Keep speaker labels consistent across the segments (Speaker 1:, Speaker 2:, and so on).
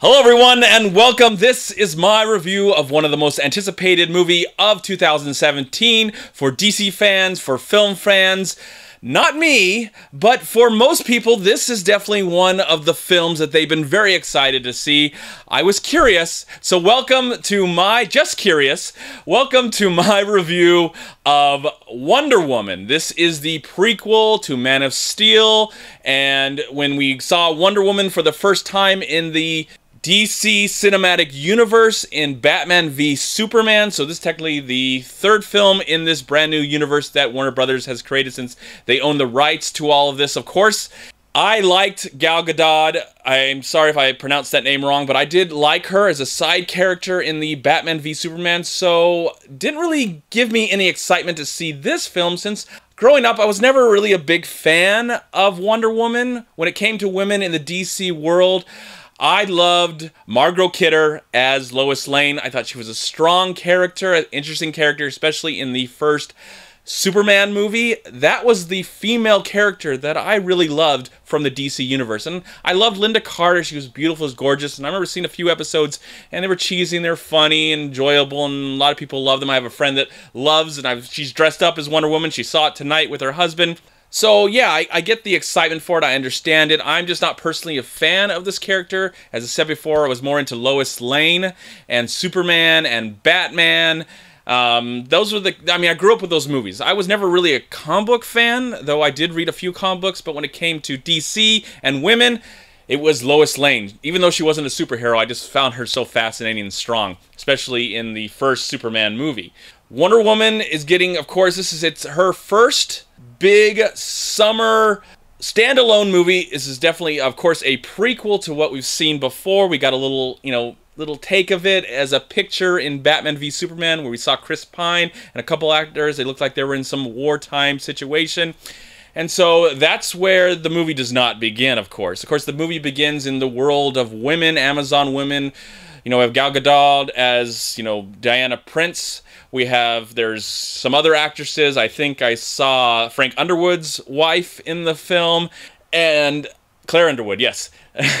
Speaker 1: Hello everyone and welcome. This is my review of one of the most anticipated movie of 2017 for DC fans, for film fans. Not me, but for most people, this is definitely one of the films that they've been very excited to see. I was curious, so welcome to my review of Wonder Woman. This is the prequel to Man of Steel, and when we saw Wonder Woman for the first time in the DC Cinematic Universe in Batman v Superman. So this is technically the third film in this brand new universe that Warner Brothers has created since they own the rights to all of this, of course. I liked Gal Gadot. I'm sorry if I pronounced that name wrong, but I did like her as a side character in the Batman v Superman, so didn't really give me any excitement to see this film since growing up I was never really a big fan of Wonder Woman. When it came to women in the DC world, I loved Margot Kidder as Lois Lane. I thought she was a strong character, an interesting character, especially in the first Superman movie. That was the female character that I really loved from the DC universe. And I loved Linda Carter. She was beautiful, was gorgeous. And I remember seeing a few episodes, and they were cheesy, and they were funny and enjoyable, and a lot of people love them. I have a friend that loves, and she's dressed up as Wonder Woman. She saw it tonight with her husband. So yeah, I get the excitement for it, I understand it. I'm just not personally a fan of this character. As I said before, I was more into Lois Lane and Superman and Batman. Those were I grew up with those movies. I was never really a comic book fan, though I did read a few comic books, but when it came to DC and women, it was Lois Lane. Even though she wasn't a superhero, I just found her so fascinating and strong, especially in the first Superman movie. Wonder Woman is getting, of course, it's her first big summer standalone movie. This is definitely, of course, a prequel to what we've seen before. We got a little, little take of it as a picture in Batman v Superman, where we saw Chris Pine and a couple actors. They looked like they were in some wartime situation. And so that's where the movie does not begin, of course. Of course, the movie begins in the world of women, Amazon women. We have Gal Gadot as, Diana Prince. There's some other actresses. I think I saw Frank Underwood's wife in the film, and Claire Underwood, yes.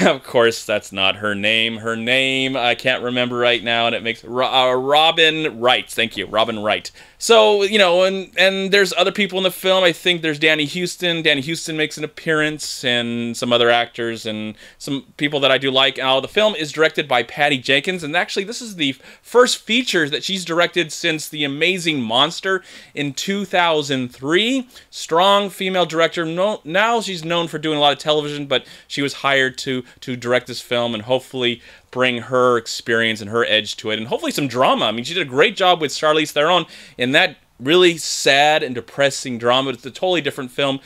Speaker 1: Of course, that's not her name. Her name, I can't remember right now, and it makes Robin Wright. Thank you, Robin Wright. So, and there's other people in the film. I think there's Danny Houston. Danny Houston makes an appearance, and some other actors, and some people that I do like. Now, the film is directed by Patty Jenkins, and actually, this is the first feature that she's directed since The Amazing Monster in 2003. Strong female director. Now she's known for doing a lot of television, but she was hired to direct this film and hopefully bring her experience and her edge to it, and hopefully some drama. I mean, she did a great job with Charlize Theron in that really sad and depressing drama. It's a totally different film,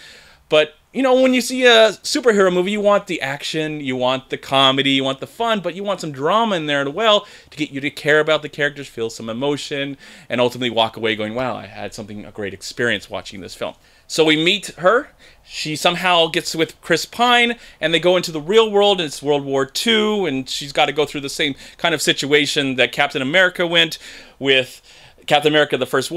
Speaker 1: but when you see a superhero movie, you want the action, you want the comedy, you want the fun, but you want some drama in there as well to get you to care about the characters, feel some emotion, and ultimately walk away going, wow, I had a great experience watching this film. So we meet her. She somehow gets with Chris Pine, and they go into the real world, and it's World War II, and she's got to go through the same kind of situation that Captain America went with Captain America, the first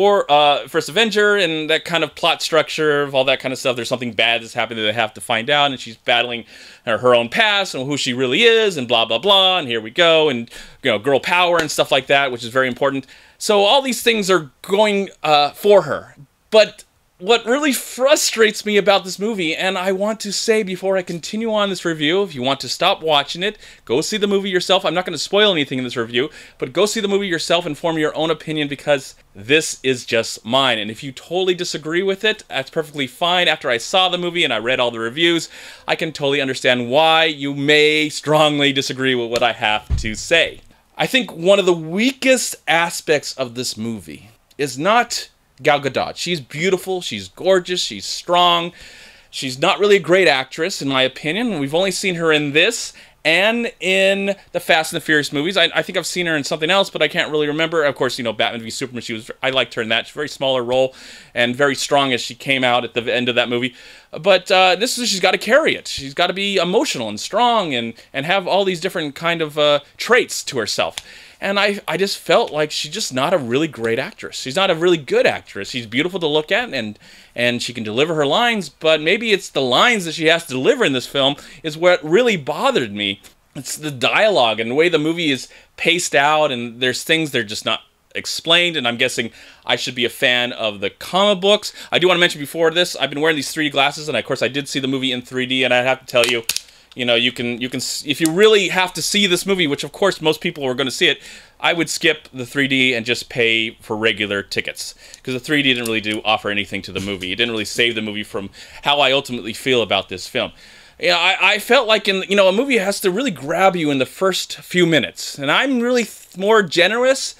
Speaker 1: Avenger, and that kind of plot structure of all that kind of stuff. There's something bad that's happened that they have to find out, and she's battling her own past and who she really is, and blah, blah, blah, and here we go, and, girl power and stuff like that, which is very important. So all these things are going for her. But what really frustrates me about this movie, and I want to say before I continue on this review, if you want to stop watching it, go see the movie yourself. I'm not going to spoil anything in this review, but go see the movie yourself and form your own opinion, because this is just mine. And if you totally disagree with it, that's perfectly fine. After I saw the movie and I read all the reviews, I can totally understand why you may strongly disagree with what I have to say. I think one of the weakest aspects of this movie is not Gal Gadot. She's beautiful, she's gorgeous, she's strong. She's not really a great actress, in my opinion. We've only seen her in this and in the Fast and the Furious movies. I think I've seen her in something else, but I can't really remember. Of course, Batman v Superman, I liked her in that. She's a very smaller role and very strong as she came out at the end of that movie. But she's got to carry it. She's got to be emotional and strong and have all these different kind of traits to herself. And I just felt like she's just not a really great actress. She's not a really good actress. She's beautiful to look at, and she can deliver her lines, but maybe it's the lines that she has to deliver in this film is what really bothered me. it's the dialogue and the way the movie is paced out, and there's things they're just not explained, and I'm guessing I should be a fan of the comic books. I do want to mention before this, I've been wearing these 3D glasses, and of course I did see the movie in 3D, and I have to tell you, you know, you can if you really have to see this movie, which of course most people are going to see it, I would skip the 3D and just pay for regular tickets, because the 3D didn't really offer anything to the movie. It didn't really save the movie from how I ultimately feel about this film. You know, I felt like a movie has to really grab you in the first few minutes, and I'm really more generous,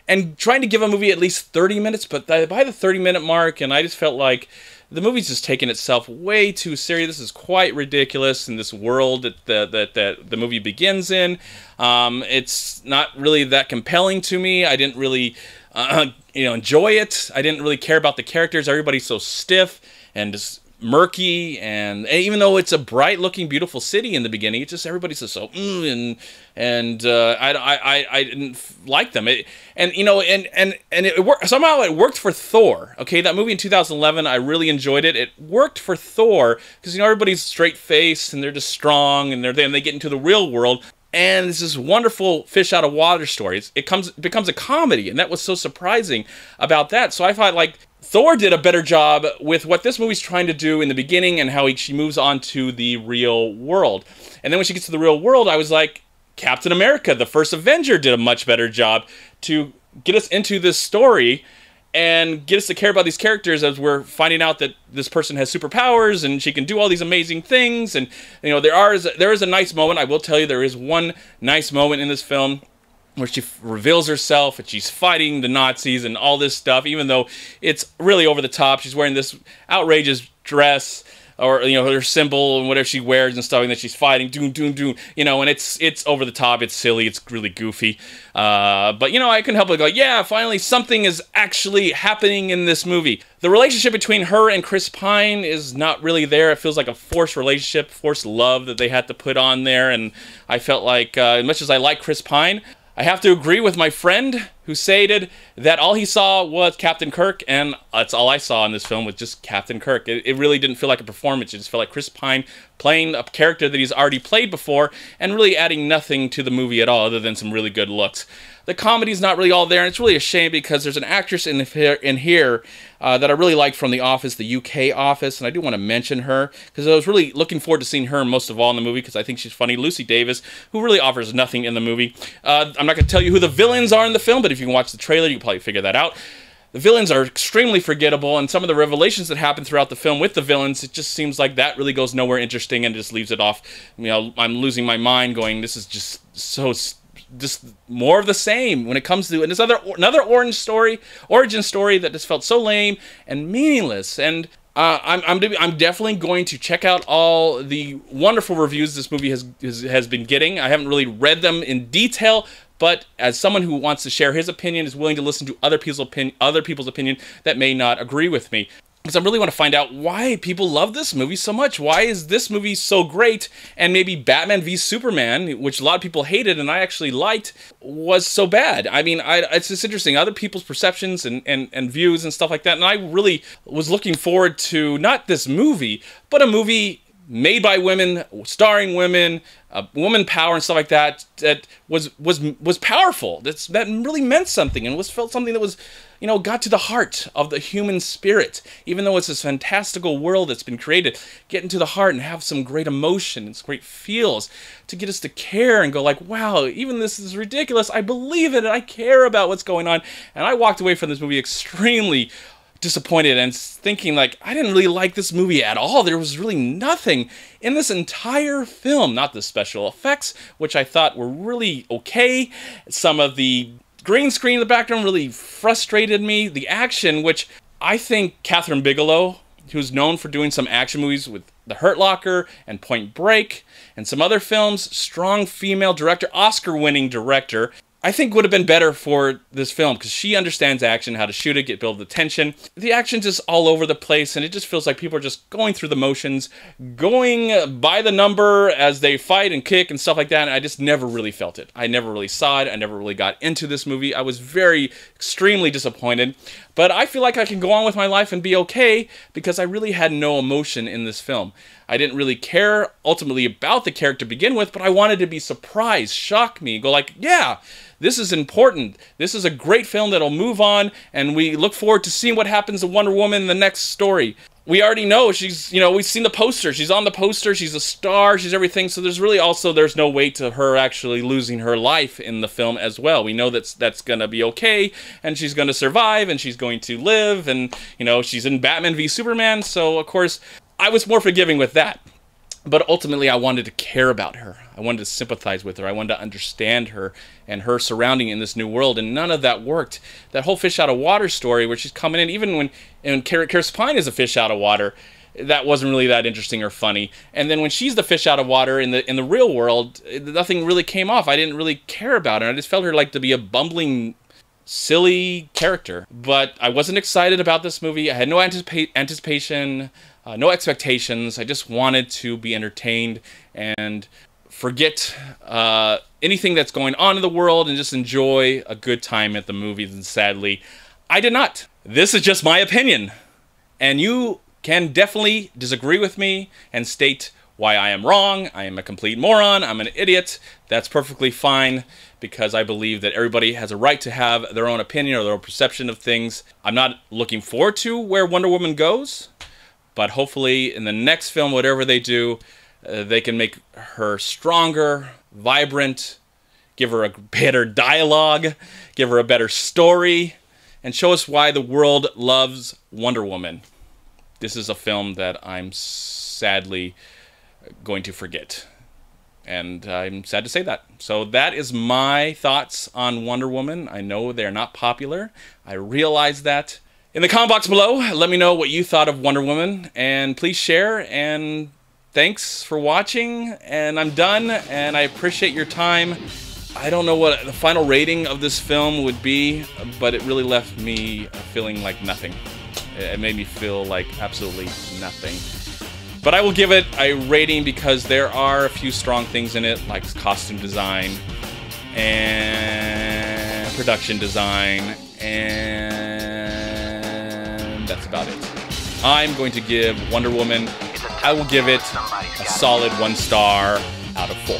Speaker 1: and trying to give a movie at least 30 minutes, but by the 30-minute mark, and I just felt like the movie's just taking itself way too serious. This is quite ridiculous in this world that the movie begins in. It's not really that compelling to me. I didn't really enjoy it. I didn't really care about the characters. Everybody's so stiff and just murky, and even though it's a bright looking beautiful city in the beginning, it's just everybody's just so I didn't like them. Somehow it worked for Thor. Okay, that movie in 2011, I really enjoyed it. It worked for Thor because everybody's straight faced and they're just strong, and they get into the real world, and it's this wonderful fish out of water story. It becomes a comedy, and that was so surprising about that. So I thought like Thor did a better job with what this movie's trying to do in the beginning, and how she moves on to the real world. And then when she gets to the real world, I was like, Captain America, the first Avenger, did a much better job to get us into this story and get us to care about these characters as we're finding out that this person has superpowers and she can do all these amazing things. And there is a nice moment. I will tell you, there is one nice moment in this film where she reveals herself and she's fighting the Nazis and all this stuff, even though it's really over the top. She's wearing this outrageous dress, or her symbol and whatever she wears and stuff, and that she's fighting, and it's over the top, it's silly, it's really goofy. But I couldn't help but go, yeah, finally something is actually happening in this movie. The relationship between her and Chris Pine is not really there. It feels like a forced relationship, forced love that they had to put on there, and I felt like, as much as I like Chris Pine, I have to agree with my friend who stated that all he saw was Captain Kirk, and that's all I saw in this film was just Captain Kirk. It really didn't feel like a performance. It just felt like Chris Pine playing a character that he's already played before and really adding nothing to the movie at all other than some really good looks. The comedy's not really all there, and it's really a shame because there's an actress in here that I really like from The Office, the UK Office, and I do want to mention her because I was really looking forward to seeing her most of all in the movie because I think she's funny. Lucy Davis, who really offers nothing in the movie. I'm not going to tell you who the villains are in the film, but if you can watch the trailer, you can probably figure that out. The villains are extremely forgettable, and some of the revelations that happen throughout the film with the villains, it just seems like that really goes nowhere interesting and just leaves it off. I'm losing my mind going, this is just so... just more of the same when it comes to another origin story that just felt so lame and meaningless. And I'm definitely going to check out all the wonderful reviews this movie has been getting. I haven't really read them in detail, but as someone who wants to share his opinion, is willing to listen to other people's opinion that may not agree with me. Because I really want to find out why people love this movie so much. Why is this movie so great? And maybe Batman v Superman, which a lot of people hated and I actually liked, was so bad. I mean, it's just interesting. Other people's perceptions and views and stuff like that. And I really was looking forward to not this movie, but a movie made by women, starring women, woman power and stuff like that. That was powerful. That really meant something and felt something that was, got to the heart of the human spirit. Even though it's this fantastical world that's been created, get into the heart and have some great emotion and some great feels to get us to care and go like, wow, even this is ridiculous. I believe it and I care about what's going on. And I walked away from this movie extremely disappointed and thinking like, I didn't really like this movie at all. There was really nothing in this entire film. Not the special effects, which I thought were really okay. Some of the green screen in the background really frustrated me. The action, which I think Catherine Bigelow, who's known for doing some action movies with The Hurt Locker and Point Break and some other films, strong female director, Oscar-winning director, I think would have been better for this film because she understands action, how to shoot it, build the tension. The action's just all over the place, and it just feels like people are just going through the motions, going by the number as they fight and kick and stuff like that, and I just never really felt it. I never really saw it. I never really got into this movie. I was extremely disappointed. But I feel like I can go on with my life and be okay because I really had no emotion in this film. I didn't really care ultimately about the character to begin with, but I wanted to be surprised, shock me, go like, yeah, this is important. This is a great film that'll move on, and we look forward to seeing what happens to Wonder Woman in the next story. We already know she's, you know, we've seen the poster. She's on the poster. She's a star. She's everything. So there's really also, there's no way to her actually losing her life in the film as well. We know that's going to be okay, and she's going to survive, and she's going to live, and, you know, she's in Batman v Superman. So, of course, I was more forgiving with that. But ultimately, I wanted to care about her. I wanted to sympathize with her. I wanted to understand her and her surrounding in this new world, and none of that worked. That whole fish out of water story where she's coming in, even when Chris Pine is a fish out of water, that wasn't really that interesting or funny. And then when she's the fish out of water in the real world, nothing really came off. I didn't really care about her. I just felt her like to be a bumbling, silly character. But I wasn't excited about this movie. I had no anticipation. No expectations. I just wanted to be entertained and forget anything that's going on in the world and just enjoy a good time at the movies. And sadly, I did not. This is just my opinion. And you can definitely disagree with me and state why I am wrong. I am a complete moron. I'm an idiot. That's perfectly fine because I believe that everybody has a right to have their own opinion or their own perception of things. I'm not looking forward to where Wonder Woman goes. But hopefully in the next film, whatever they do, they can make her stronger, vibrant, give her a better dialogue, give her a better story, and show us why the world loves Wonder Woman. This is a film that I'm sadly going to forget. And I'm sad to say that. So that is my thoughts on Wonder Woman. I know they're not popular. I realize that. In the comment box below, let me know what you thought of Wonder Woman, and please share, and thanks for watching, and I'm done, and I appreciate your time. I don't know what the final rating of this film would be, but it really left me feeling like nothing. It made me feel like absolutely nothing. But I will give it a rating because there are a few strong things in it, like costume design, and production design, and that's about it. I'm going to give Wonder Woman, I will give it a solid 1 star out of 4.